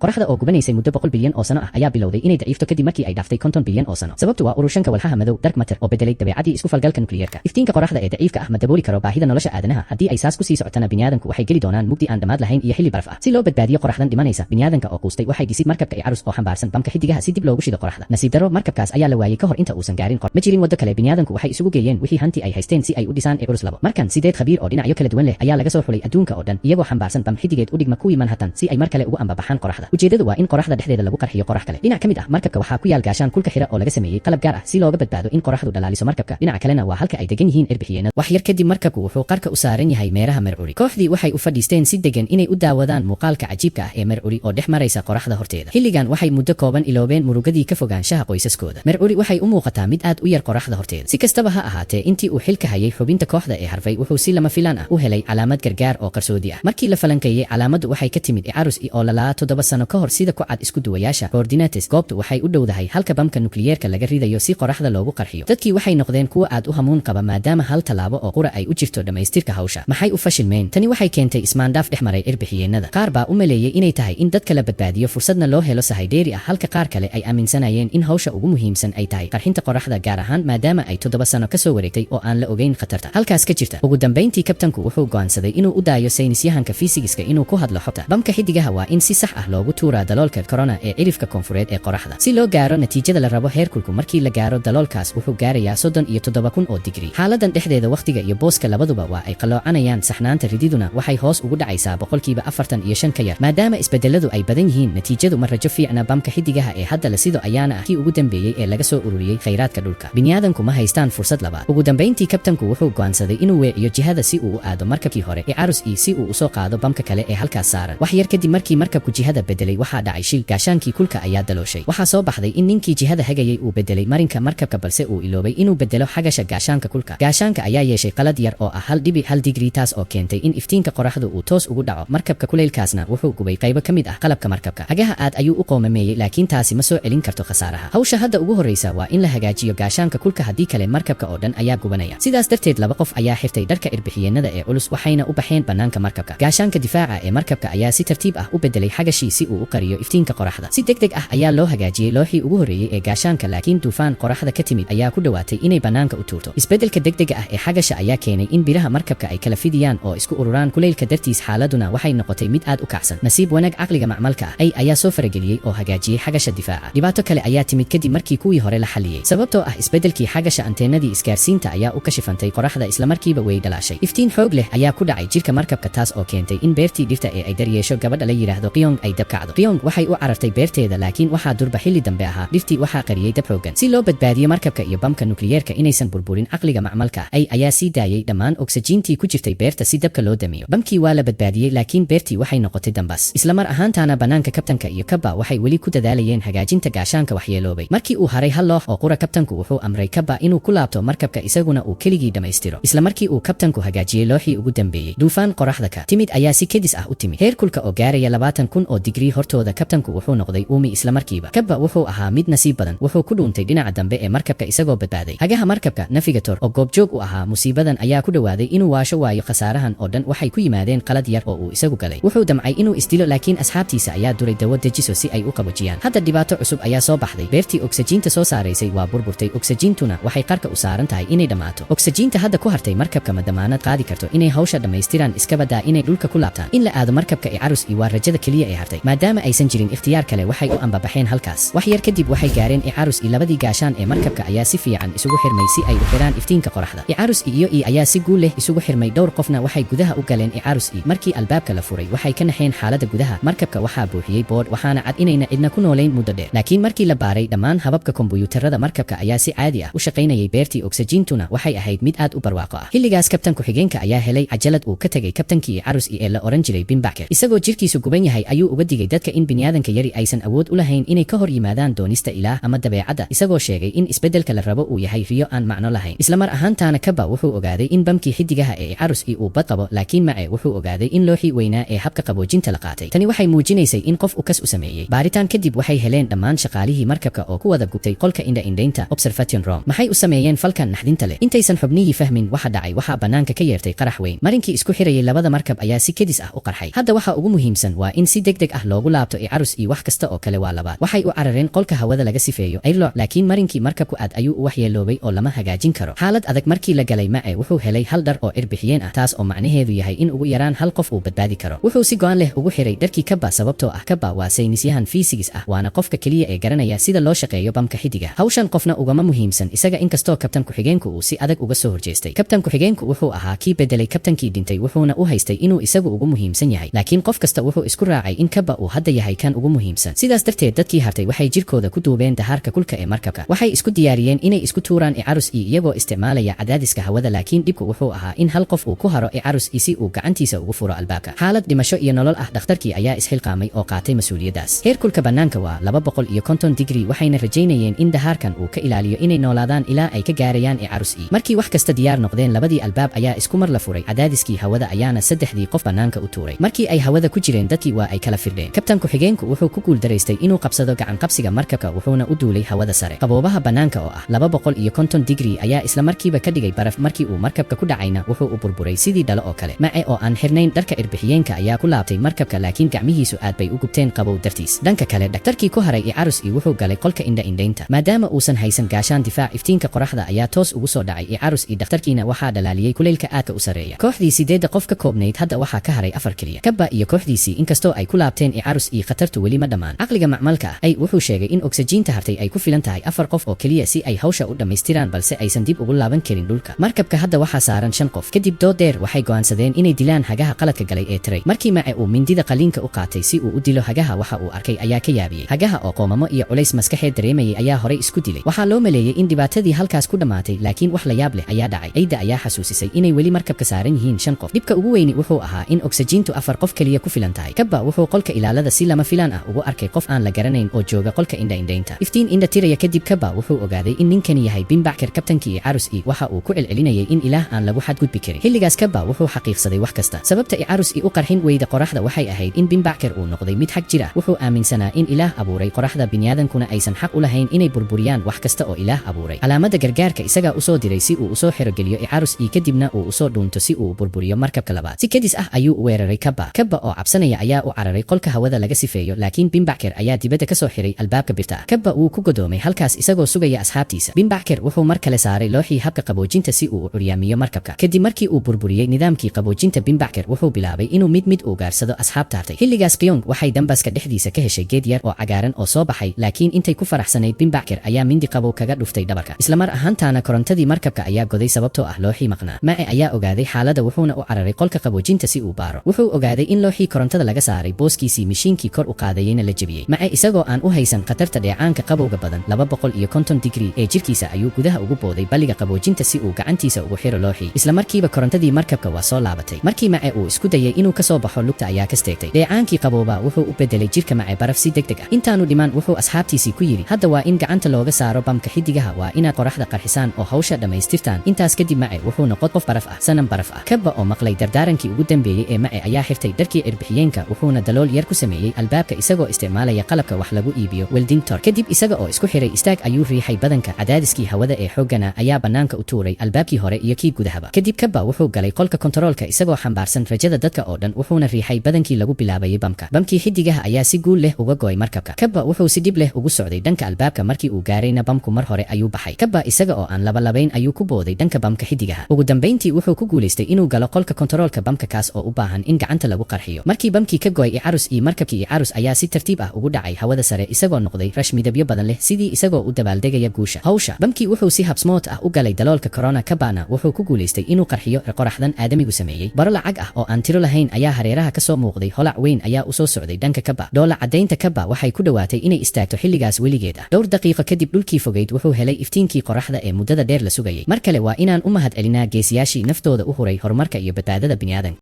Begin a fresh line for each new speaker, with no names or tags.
qoraxda oo gubanaysay muddo 100 bilyan oo sano ah ayaa bilowday inay daciifto kadib markii ay dhaaftay 50 bilyan oo sano. Sababtu waa urushanka walxaha madow dark matter oo bedelay dabeecadii isku falgalka nukliyeerka. Iftiinka qoraxda ee daciifka ah ma dabooli karo baahida nolosha aadanaha. Haddii ay saas ku sii socotana bini'aadanku waxay geli doonaan mugdi aan dhammaad lahayn iyo xilli baraf ah. Si loo badbaadiyo qoraxdan dhimanaysa, bini'aadanka oo quustay waxay dhisid markabka Icarus oo xambaarsan bamka xidigaha si dib loogu shido qoraxda. Nasiib darro, markabkaas ayaa la waayay ka hor inta uusan gaarin qoraxda. Ma jirin waddo kale, bini'aadanku waxay isugu geeyeen wixii hanti ay haysteen si ay u dhisaan Icarus labo. Markan 8 khabiir oo dhinacyo kala duwan leh ayaa laga soo xulay adduunka oo dhan iyagoo xambaarsan bam xidigeed u dhigma kuwii Manhattan si ay mar kale ugu ambabaxaan qoraxda. Ujeedadu waa in qoraxda dhexdeeda lagu qarxiyo qorax kale. Dhinac kamid ah markabka waxaa ku yaal gaashaan kulka xira oo laga sameeyay qalab gaar ah si looga badbaado in qoraxdu dhalaaliso markabka. Dhinaca kalena waa halka ay degan yihiin erbixiyeenada. Wax yar kadib markabku wuxuu qarka u saaran yahay meeraha Mercury. Kooxdii waxay u fadhiisteen si degan inay u daawadaan muuqaalka cajiibka ah ee Mercury oo dhex maraysa qoraxda horteeda. Xilligan waxay muddo kooban iloobeen murugadii ka fogaanshaha qoysaskooda. Mercury waxay u muuqataa mid aad u yar qoraxda horteeda. Si kastaba ha ahaatee, intii uu xilka hayay xubinta kooxda ee Harvey wuxuu si lama filaan ah u helay calaamad gargaar oo qarsoodi ah. Markii la falanqeeyay, calaamaddu waxay ka timid Icarus oo lalaa 7 sano ka hor sida ku cad isku duwayaasha coordinates. Goobtu waxay u dhowdahay halka bamka nukliyeerka laga ridayo si qoraxda loogu qarxiyo. Dadkii waxay noqdeen kuwa aad u hamuun qaba maadaama hal talaabo oo qura ay u jirto dhamaystirka hawsha. Maxay u fashilmeen? Tani waxay keentay ismaandhaaf dhex maray erbixiyeenada. Qaar baa u maleeyay inay tahay in dadka la badbaadiyo fursadna loo helo sahay dheeri ah, halka qaar kale ay aaminsanayeen in hawsha ugu muhiimsan ay tahay qarxinta qoraxda, gaar ahaan maadaama ay 7 sano ka soo wareegtay oo aan la ogeyn khatarta halkaas ka jirta. Ugu dambeyntii, kabtanku wuxuu go'aansaday inuu u daayo saynisyahanka fiisigiska inuu ku hadlo xogta. Bamka xidigaha waa in si sax ah loogu tuuraa daloolka corona ee cirifka koonfureed ee qoraxda si loo gaaro natiijada la rabo. Heerkulku markii la gaaro daloolkaas wuxuu gaarayaa 37,000 oo digrii. Xaaladan dhexdeeda waqtiga iyo booska labaduba waa ay qaloocanayaan, saxnaanta rididuna waxay hoos ugu dhacaysaa 45% ka yar. Maadaama isbedeladu ay badan yihiin, natiijadu ma rajo fiicna. Bamka xidigaha ee hadda la sido ayaana ah kii ugu dambeeyay ee laga soo ururiyay khayraadka dhulka. Bini'aadanku ma haystaan fursad labaad. Ugu dambeyntii, kabtanku wuxuu go'aansaday inuu weeciyo jihada si uu u aado markabkii hore Icarus si uu u soo qaado bamka kale ee halkaas saaran. Wax yar kadib markii markabku jihada bedelay, waxaa dhacay shil. Gaashaankii kulka ayaa dalooshay. Waxaa soo baxday in ninkii jihada hagayay uu bedelay marinka markabka, balse uu iloobay inuu bedelo xagasha gaashaanka kulka. Gaashaanka ayaa yeeshay qalad yar oo ah 1.1 digrii, taas oo keentay in iftiinka qoraxdu uu toos ugu dhaco markabka. Kuleylkaasna wuxuu gubay qaybo ka mid ah qalabka markabka. Hagaha aad ayuu u qoomameeyay, laakiin taasi ma soo celin karto khasaaraha. Hawsha hadda ugu horreysa waa in la hagaajiyo gaashaanka kulka, haddii kale markabka oo dhan ayaa gubanaya. Sidaas darteed, 2 qof ayaa xirtay dharka erbixiyeenada ee culus waxayna u baxeen bannaanka markabka. Gaashaanka difaaca ee markabka ayaa si tartiib ah u bedelay xagashii si uu u qariyo iftiinka qoraxda. Si degdeg ah ayaa loo hagaajiyay looxii ugu horreeyay ee gaashaanka, laakiin duufaan qoraxda ka timid ayaa ku dhawaatay inay bannaanka u tuurto. Isbedelka degdega ah ee xagasha ayaa keenay in biraha markabka ay kala fidiyaan oo isku ururaan kuleylka dartiis. Xaaladuna waxay noqotay mid aad u kacsan. Nasiib wanaag, caqliga macmalka ah ayaa soo farageliyay oo hagaajiyay xagasha difaaca. Dhibaato kale ayaa timid kadib markii kuwii hore la xalliyay, sababtoo ah isbedelkii xagasha anteenadii isgaarsiinta ayaa u kashifantay qoraxda, isla markiiba way dhalaashay. Iftiin xoog leh ayaa ku dhacay jirka markabka, taas oo keentay in beertii dhirta ee ay daryeesho gabadha la yiraahdo Qiyong ay dab kacdo. Qiyong waxay u carartay beerteeda, laakiin waxaa durba xilli dambe ahaa dhirtii waxaa qariyay dab xoogan. Si loo badbaadiyo markabka iyo bamka nukliyeerka inaysan burburin, caqliga macmalka ah ayaa sii daayay dhammaan oksijiintii ku jirtay beerta si dabka loo damiyo. Bamkii waa la badbaadiyey, laakiin beertii waxay noqotay dambas. Isla mar ahaantaana bannaanka kabtanka iyo Kabba waxay weli ku dadaalayeen hagaajinta gaashaanka waxyeeloobay. Markii uu haray hal loox oo qura, kabtanku wuxuu amray Kabba inuu ku laabto markabka, isaguna uu keligii dhamaystiro. Isla markii uu kabtanku hagaajiyey looxii ugu dambeeyey, duufaan qoraxda ka timid ayaa si kedis ah u timid. Heerkulka oo gaaraya 20,000 oo digrii hortooda, kabtanku wuxuu noqday uumi isla markiiba. Kabba wuxuu ahaa mid nasiib badan. Wuxuu ku dhuuntay dhinaca dambe ee markabka isagoo badbaaday. Hagaha markabka, navigator oo goobjoog u ahaa musiibadan, ayaa ku dhawaaday inuu waasho waayo. Khasaarahan oo dhan waxay ku yimaadeen qalad yar oo uu isagu galay. Wuxuu damcay inuu isdilo, laakiin asxaabtiisa ayaa duray dawo dejiso si ay u qaboojiyaan. Hadda dhibaato cusub ayaa soo baxday. Beertii oksijiinta soo saaraysay waa burburtay. Oksijiintuna waxay qarka u saaran tahay inay dhammaato. Oksijiinta hadda ku hartay markabka ma damaanad qaadi karto inay hawsha dhammaystiraan, iska badaa inay dhulka ku laabtaan. In la aado markabka Icarus waa rajada keliya ee hartay. Maadaama aysan jirin ikhtiyaar kale, waxay u ambabaxeen halkaas. Wax yar kadib waxay gaareen Icarus. Labadii gaashaan ee markabka ayaa si fiican isugu xirmay si ay u xiraan iftiinka qoraxda. Icarus iyo ayaa si guul leh isugu xirmay. Dhowr qofna waxay gudaha u galeen Icarus. Markii albaabka la furay, waxay ka naxeen xaaladda gudaha. Markabka waxaa buuxiyey boodh, waxaana cad inayna cidna ku noolayn muddo dheer. Laakiin markii la baaray dhammaan hababka kombuyuutarada markabka ayaa si caadi ah u shaqaynayay. Beertii oksijiintuna waxay ahayd mid aad u barwaaqo ah. Xilligaas kabtan ku-xigeenka ayaa helay cajalad uu ka tagay kabtankii Icarus ee la oran jiray Bin Baker. Isagoo jirkiisu guban yahay ayuu uga digay dadka in bini'aadanka yari aysan awood u lahayn inay ka hor yimaadaan doonista ilaah ama dabeecadda, isagoo sheegay in isbedelka la rabo uu yahay riyo aan macno lahayn. Isla mar ahaantaana Kabba wuxuu ogaaday in bamkii xidigaha ee Icarus uu bad qabo, laakiin Mae wuxuu ogaaday in looxii weynaa ee habka qaboojinta la qaatay. Tani waxay muujinaysay in qof u kas u sameeyey. Baaritaan kadib waxay heleen dhammaan shaqaalihii markabka oo ku wada gubtay qolka indha-indhaynta observation room. Maxay u sameeyeen falkan naxdinta leh? Intaysan xubnihii fahmin waxa dhacay, waxaa bannaanka ka yeertay qarax weyn. Marinkii isku xirayay labada markab ayaa si kedis ah u qarxay. Hadda waxa ugu muhiimsan waa in si degdeg ah loogu laabto Icarus iyo wax kasta oo kale waa labaad. Waxay u carareen qolka hawada laga sifeeyo Airlock, laakiin marinkii markabku aad ayuu u waxyeeloobay oo lama hagaajin karo. Xaalad adag markii la galay Mae wuxuu helay hal dhar oo irbixiyeen ah, taas oo macnaheedu yahay in ugu yaraan hal qof uu badbaadi karo. Wuxuu si go'aan leh ugu xiray dharkii Kappa sababtoo ah Kappa waa saynisyahan fiisigis ah, waana qofka kaliya ee garanaya sida loo shaqeeyo bamka xidiga. Hawshan qofna ugama muhiimsan isaga, inkastoo kabtan ku-xigeenku uu si adag uga soo horjeestay. Kabtan ku-xigeenku wuxuu ahaa kii bedelay kabtankii dhintay, wuxuuna u haystay inuu isagu ugu muhiimsan yahay, laakiin qof kasta wuxuu isku raacay in Kappa uu hadda yahay kan ugu muhiimsan. Sidaas darteed dadkii hartay waxay jirkooda ku duubeen dahaarka kulka ee markabka. Waxay isku diyaariyeen inay isku tuuraan Icarus iyagoo isticmaalaya cadaadiska hawada, laakiin dhibku wuxuu ahaa in hal qof uu ku haro Icarus si uu gacantiisa ugu furo albaabka. Xaalad dhimasho iyo nolol ah, dhakhtarkii ayaa isxilqaamay oo qaatay mas'uuliyaddaas. Heerkulka bannaanka waa 250 digrii, waxayna rajaynayeen in dahaarkan uu ka ilaaliyo inay noolaadaan ilaa ay ka gaarayaan Icarus. Markii wax kasta diyaar noqdeen, labadii albaab ayaa isku mar la furay, cadaadiskii hawada ayaana saddexdii qof bannaanka u tuuray. Markii ay hawada ku jireen, dadkii waa ay kala firdheen. Kabtan ku-xigeenku wuxuu ku guuldaraystay inuu qabsado gacan qabsiga markabka, wuxuuna u duulay hawada sare. Qaboobaha bannaanka oo ah 250 digrii ayaa isla markiiba ka dhigay baraf. Markii uu markabka ku dhacayna wuxuu u burburay sidii dhalo oo kale. Mae oo aan xirnayn dharka irbixiyeenka ayaa ku laabtay markabka, laakiin gacmihiisu aad bay u gubteen qabow dartiis. Dhanka kale, dhakhtarkii ku haray Icarus wuxuu galay qolka indha-indhaynta. Maadaama uusan haysan gaashaan difaac, iftiinka qoraxda ayaa toos ugu soo dhacay Icarus, dhakhtarkiina waxaa dhalaaliyay kulaylka aadka u sareeya. Kooxdii 8 qof ka koobnayd hadda waxaa ka haray 4 kaliya. Kappa iyo kooxdiisii inkastoo ay ku laabteen Icarus, khatartu weli ma dhammaan. Caqliga macmalka ah wuxuu sheegay in oksijiinta hartay ay ku filan tahay 4 qof oo kaliya si ay hawsha u dhammaystiraan, balse aysan dib ugu laaban karin dhulka. Markabka hadda waxaa saaran 5 qof. Kadib dood dheer, waxay go'aansadeen inay dilaan hagaha qaladka galay ee tiray. Markii Mae uu mindida qaliinka u qaatay si uu u dilo hagaha, waxa uu arkay ayaa ka yaabiyey. Hagaha oo qoomamo iyo culays maskaxeed dareemayay ayaa horay isku dilay. Waxaa loo maleeyay in dhibaatadii halkaas ku dhammaatay, laakiin wax la yaab leh ayaa dhacay. Ayda ayaa xasuusisay inay weli markabka saaran yihiin 5 qof. Dhibka ugu weyni wuxuu ahaa in oksijiintu 4 qof kaliya ku filan tahay. Kappa wuxuu qolka ilaalada si lama filaan ah ugu arkay qof aan la garanayn oo jooga qolka indha-indhaynta. Iftiin indha tiraya kadib, Kappa wuxuu ogaaday in ninkani yahay Bimbacker, kabtankii Icarus. Waxa uu ku celcelinayay in ilaah aan lagu xadgudbi karin. Xilligaas Kappa wuxuu xaqiiqsaday wax kasta. Sababta Icarus u qarxin weyda qoraxda waxay ahayd in Bimbacker uu noqday mid xag jir ah. Wuxuu aaminsanaa in ilaah abuuray qoraxda, bini'aadankuna aysan xaq u lahayn inay burburiyaan wax kasta oo ilaah abuuray. Calaamada gargaarka isagaa u soo diray si uu u soo xirogeliyo Icarus, kadibna uu u soo dhuunto si uu u burburiyo markabka labaad. Si kadis ah ayuu u weeraray Kappa. Kappa oo cabsanaya ayaa u cararay qolka hawada laga sifeeyo, laakiin Bimbacker ayaa dibadda ka soo xiray albaabka birta ah. Kappa wuu ku godoomay halkaas isagoo sugaya asxaabtiisa. Bimbacker wuxuu mar kale saaray looxii habka qaboojinta si uu u curyaamiyo markabka. Kadib markii uu burburiyey nidaamkii qaboojinta, Bimbacker wuxuu bilaabay inuu mid u gaarsado asxaabta hartay. Xilligaas Qiyong waxay dambaska dhexdiisa ka heshay geed yar oo cagaaran oo soo baxay, laakiin intay ku faraxsanayd, Bimbacker ayaa mindi qabow kaga dhuftay dhabarka. Isla mar ahaantaana korontadii markabka ayaa goday sababtoo ah looxii maqnaa. Mae ayaa ogaaday xaaladda, wuxuuna u cararay qolka qaboojinta si uu baaro. Wuxuu ogaaday in looxii korontada laga saaray booskiisii, mishiinkii kor u qaadayeyna la jebiyey. Mae isagoo aan u haysan khatarta dheecaanka qabowga badan 250 digrii ee jirkiisa ayuu gudaha ugu booday balliga qaboojinta si uu gacantiisa ugu xiro looxii. Isla markiiba korontadii markabka waa soo laabatay. Markii Mae uu isku dayay inuu ka soo baxo, lugta ayaa ka steegtay. Dheecaankii qabowba wuxuu u bedelay jirka Mae baraf si degdeg ah. Intaanu dhiman, wuxuu asxaabtiisii ku yidhi, hadda waa in gacanta looga saaro bamka xidigaha, waa inaad qoraxda qarxisaan oo hawsha dhammaystirtaan. Intaas kadib Mae wuxuu noqon qof baraf ah, sanam baraf ah. Kappa oo maqlay dardaarankii ugu dambeeyey ee Mae ayaa xirtay dharkii irbixiyeenka, wuxuuna dalool yar ku sameeyey albaabka isagoo isticmaalaya qalabka wax lagu iibiyo welding torch. Kadib isaga oo isku xiray istaag ayuu riixay badanka. Cadaadiskii hawada ee xooggana ayaa bannaanka u tuuray albaabkii hore iyo kii gudahaba. Kadib Kappa wuxuu galay qolka kontaroolka isagoo xambaarsan rajada dadka oo dhan, wuxuuna riixay badankii lagu bilaabayay bamka. Bamkii xidigaha ayaa si guul leh uga go'ay markabka. Kappa wuxuu si dhib leh ugu socday dhanka albaabka. Markii uu gaarayna, bamku mar hore ayuu baxay. Kappa isaga oo aan labalabayn ayuu ku booday dhanka bamka xidigaha. Ugu dambeyntii wuxuu ku guulaystay inuu galo qolka kontaroolka bamka, kaas oo u baahan in gacanta lagu qarxiyo. Markii bamkii ka go'ay Icarus, markabkii Icarus ayaa si tartiib ah ugu dhacay hawada sare isagoo noqday rash midabyo badan leh sidii isagoo u dabaaldegaya guusha. Hawsha bamkii wuxuu si habsmood ah u galay daloolka corona. Kappana wuxuu ku guulaystay inuu qarxiyo qoraxdan aadamigu sameeyey. Baro lacag ah oo aan tiro lahayn ayaa hareeraha ka soo muuqday. Holac weyn ayaa u soo socday dhanka Kappa. Dhoola caddaynta Kappa waxay ku dhawaatay inay istaagto xilligaas weligeed ah. Dhowr daqiiqo kadib, dhulkii fogeyd wuxuu helay iftiinkii qoraxda ee muddada dheer la sugayay. Mar kale waa inaan u mahad celinaa geesiyaashii naftooda u huray horumarka iyo badbaadada bini'aadanka.